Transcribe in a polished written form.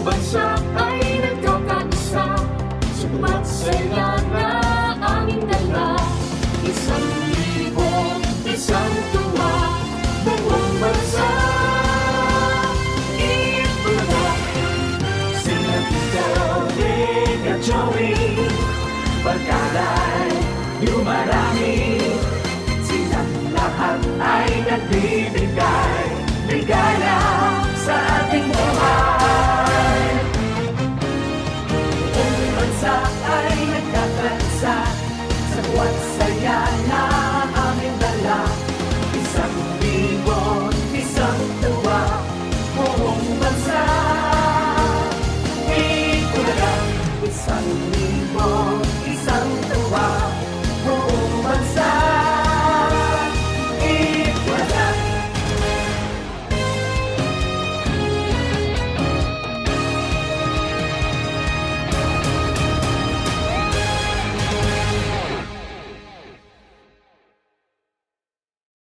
bansa ay nagkakaisa, sumat saya na aming dala. 1,000 isang tuwa, dalawang bansa. Iyak bulaga, sila Tito, Rick at Joey, pagkalay, yumarami. Silang lahat ay nagbibigay ligaya sa ating buhay.